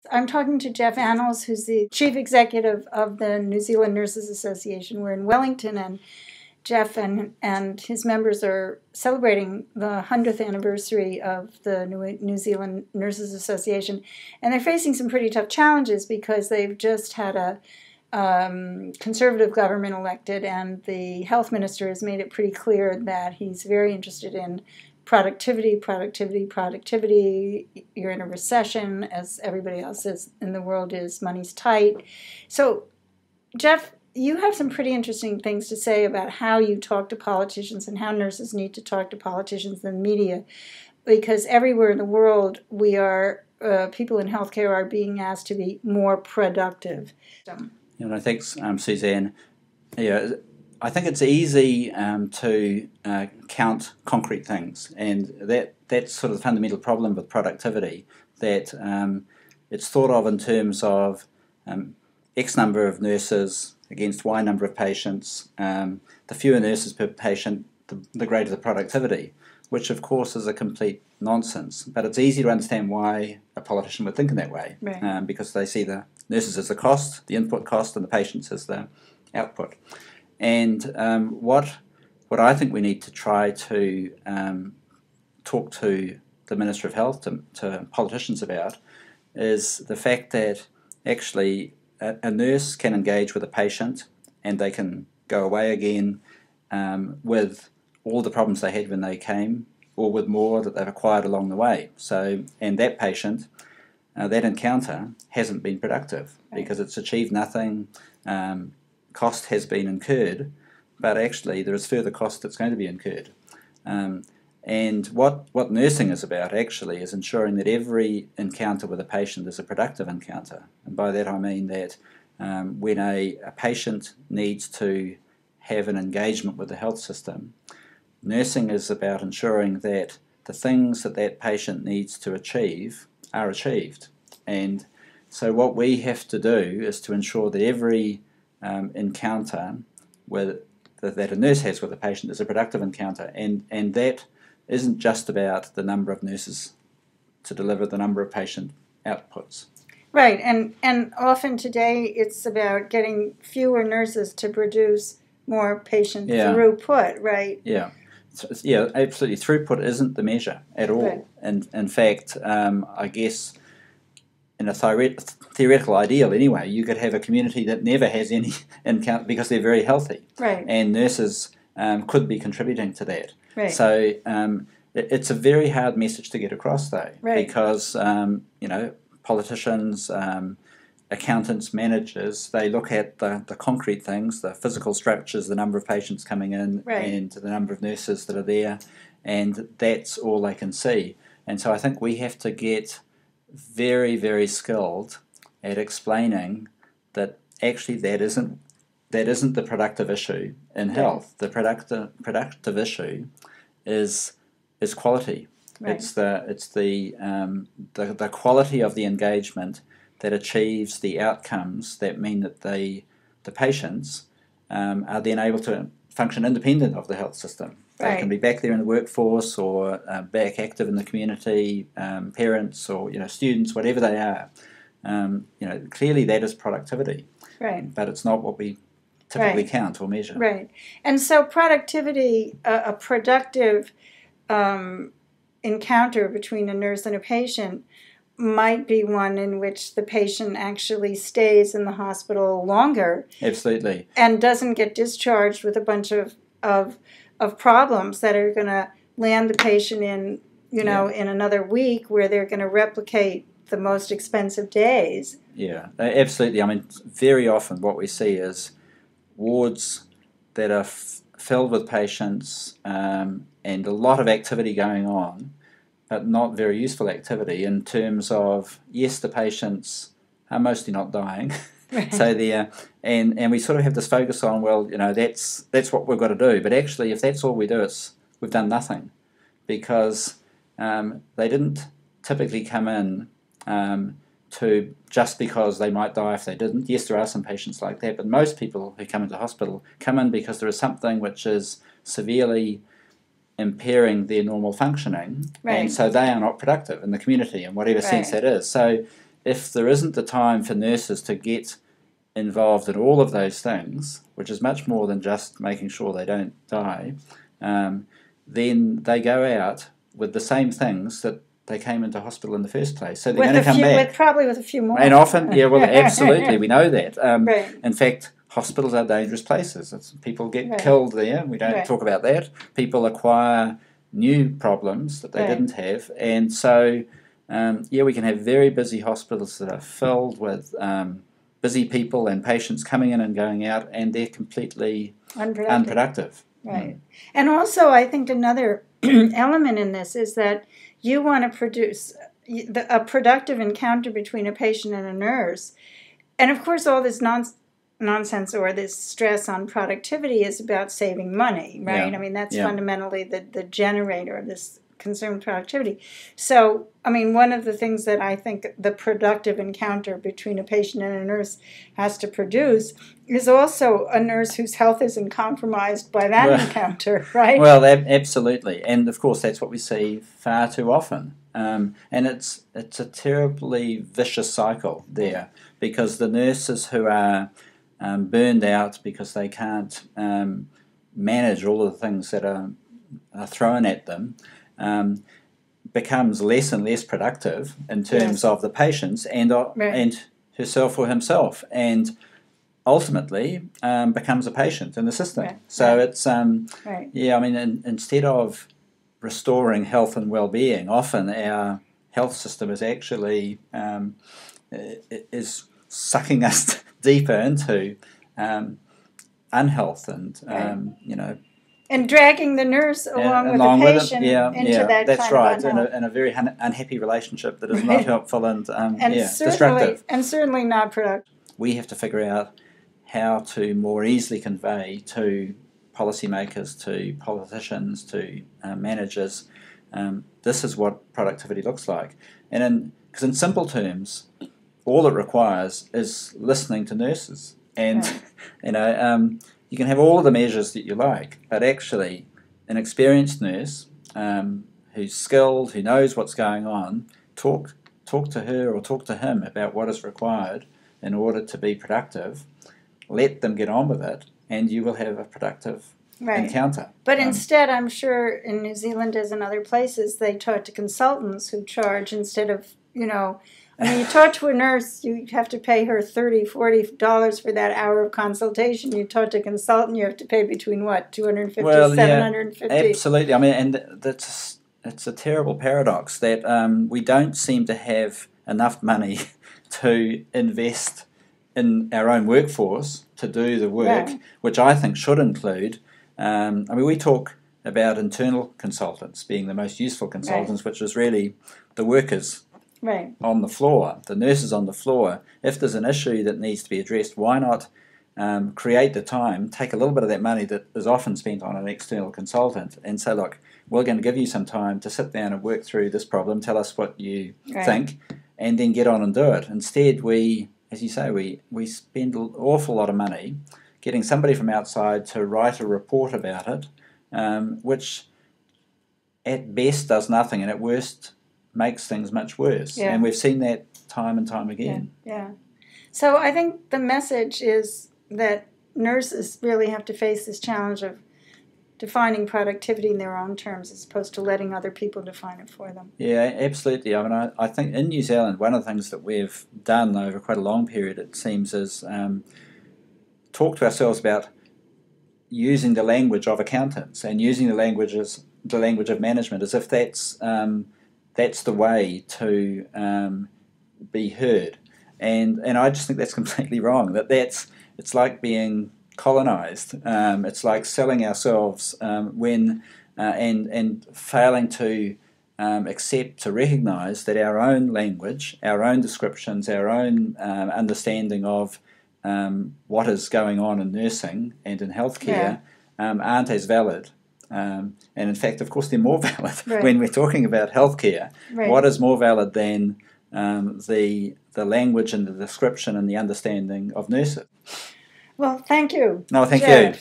I'm talking to Geoff Annals, who's the Chief Executive of the New Zealand Nurses Association. We're in Wellington, and Geoff and his members are celebrating the 100th anniversary of the New Zealand Nurses Association. And they're facing some pretty tough challenges because they've just had a conservative government elected, and the health minister has made it pretty clear that he's very interested in productivity. You're in a recession, as everybody else is in the world is. Money's tight. So, Geoff, you have some pretty interesting things to say about how you talk to politicians and how nurses need to talk to politicians and media, because everywhere in the world we are people in healthcare are being asked to be more productive. And I think, Suzanne, I think it's easy to count concrete things, and that's sort of the fundamental problem with productivity, that it's thought of in terms of X number of nurses against Y number of patients. The fewer nurses per patient, the greater the productivity, which of course is a complete nonsense. But it's easy to understand why a politician would think in that way, right. Because they see the nurses as the cost, the input cost, and the patients as the output. And what I think we need to try to talk to the Minister of Health, to politicians about, is the fact that actually a nurse can engage with a patient and they can go away again with all the problems they had when they came, or with more that they've acquired along the way. So, and that patient, that encounter hasn't been productive because it's achieved nothing. Cost has been incurred, but actually there is further cost that's going to be incurred. And what nursing is about actually is ensuring that every encounter with a patient is a productive encounter. And by that I mean that when a patient needs to have an engagement with the health system, nursing is about ensuring that the things that that patient needs to achieve are achieved. And so what we have to do is to ensure that every encounter that a nurse has with a patient is a productive encounter, and that isn't just about the number of nurses to deliver the number of patient outputs. Right, and often today it's about getting fewer nurses to produce more patient throughput, right? Yeah, absolutely. Throughput isn't the measure at all. Right. And in fact, I guess in a theoretical ideal anyway, you could have a community that never has any encounter because they're very healthy. Right. And nurses could be contributing to that. Right. So it's a very hard message to get across, though, right. because politicians, accountants, managers, they look at the concrete things, the physical structures, the number of patients coming in, right. and the number of nurses that are there, and that's all they can see. And so I think we have to get very, very skilled at explaining that actually that isn't the productive issue in health. The productive issue is quality. Right. It's the quality of the engagement that achieves the outcomes that mean that the patients are then able to function independent of the health system. They can be back there in the workforce, or back active in the community, parents or students, whatever they are. Clearly that is productivity. Right. But it's not what we typically count or measure. Right. And so productivity, a productive encounter between a nurse and a patient might be one in which the patient actually stays in the hospital longer. Absolutely. And doesn't get discharged with a bunch of problems that are going to land the patient in, in another week, where they're going to replicate the most expensive days. Yeah, absolutely. I mean, very often what we see is wards that are filled with patients and a lot of activity going on, but not very useful activity in terms of, yes, the patients are mostly not dying. Right. So and we sort of have this focus on, well, that's what we've got to do. But actually, if that's all we do, we've done nothing, because they didn't typically come in to just because they might die if they didn't. Yes, there are some patients like that, but most people who come into hospital come in because there is something which is severely impairing their normal functioning, right. and so they are not productive in the community in whatever sense that is. So if there isn't the time for nurses to get involved in all of those things, which is much more than just making sure they don't die, then they go out with the same things that they came into hospital in the first place. So they're going to come back. Probably with a few more. And often, yeah, well, absolutely, we know that. Right. In fact, hospitals are dangerous places. People get Right. killed there. We don't Right. talk about that. People acquire new problems that they Right. didn't have. And so, we can have very busy hospitals that are filled with busy people and patients coming in and going out, and they're completely unproductive. Right. And also, I think another element in this is that you want to produce a productive encounter between a patient and a nurse. And of course, all this nonsense or this stress on productivity is about saving money, right? Yeah. I mean, that's Yeah. fundamentally the generator of this concern with productivity. So, I mean, one of the things that I think the productive encounter between a patient and a nurse has to produce is also a nurse whose health isn't compromised by that encounter, right? Well, absolutely. And of course, that's what we see far too often. And it's a terribly vicious cycle there, because the nurses who are burned out because they can't manage all of the things that are thrown at them, becomes less and less productive in terms of the patients and herself or himself, and ultimately becomes a patient in the system. Right. So it's I mean, instead of restoring health and well-being, often our health system is actually is sucking us deeper into unhealth and and dragging the nurse along with the patient into that that's kind right, of unhealth. in a very unhappy relationship that is not helpful and certainly, destructive. And certainly not productive. We have to figure out how to more easily convey to policymakers, to politicians, to managers, this is what productivity looks like. And because in simple terms, all it requires is listening to nurses. And you can have all of the measures that you like, but actually an experienced nurse who's skilled, who knows what's going on, talk to her or talk to him about what is required in order to be productive. Let them get on with it, and you will have a productive encounter. But instead, I'm sure in New Zealand, as in other places, they talk to consultants who charge instead of, I mean, you talk to a nurse, you have to pay her $30, $40 for that hour of consultation. You talk to a consultant, you have to pay between, what, $250, $750? Absolutely. I mean, and it's a terrible paradox that we don't seem to have enough money to invest in our own workforce to do the work, which I think should include, I mean, we talk about internal consultants being the most useful consultants, which is really the workers on the floor, the nurses on the floor. If there's an issue that needs to be addressed, why not create the time, take a little bit of that money that is often spent on an external consultant and say, look, we're going to give you some time to sit down and work through this problem, tell us what you think, and then get on and do it. Instead, we, as you say, we spend an awful lot of money getting somebody from outside to write a report about it, which at best does nothing and at worst makes things much worse. And we've seen that time and time again. So I think the message is that nurses really have to face this challenge of defining productivity in their own terms as opposed to letting other people define it for them. Yeah, absolutely. I mean, I think in New Zealand, one of the things that we've done over quite a long period, it seems, is talk to ourselves about using the language of accountants and using the language of management as if that's the way to be heard. And I just think that's completely wrong. It's like being colonized. It's like selling ourselves when and failing to accept, to recognize that our own language, our own descriptions, our own understanding of what is going on in nursing and in healthcare aren't as valid. And in fact, of course, they're more valid when we're talking about healthcare. What is more valid than the language and the description and the understanding of nurses? Well, thank you. No, thank you.